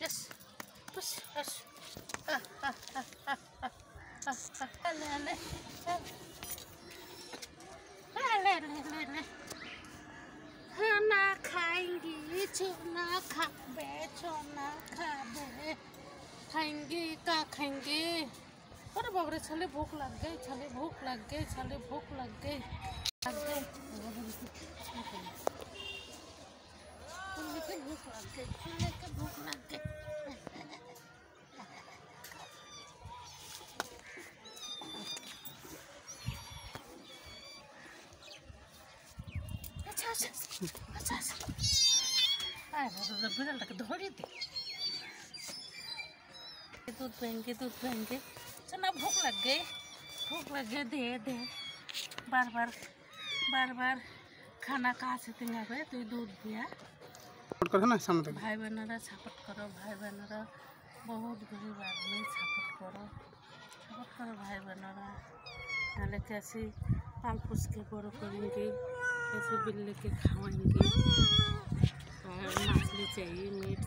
Yes. Push. Push. खाना खाएंगे छोना खाबे छोना खाबे खाएंगे का खाएंगे। अरे बाप रे छले भूख लग गई छले भूख लग गई छले भूख लग गई भूख लग गई भूख लग गई। अच्छा बिरल तक दौड़ी थी दूध पियेंगे चना भूख लग गई दे दे बार बार खाना कहाँ से तिंगाबे तु दूध दिया भाई बहनरा सपोर्ट करो भाई बहनरा बहुत गरीब आदमी सपोर्ट करो भाई बहनरा नाले कैसे पाल पोस के बड़ो करेंगे कैसे बिल्ली के खाएंगे और मछली चाहिए मीट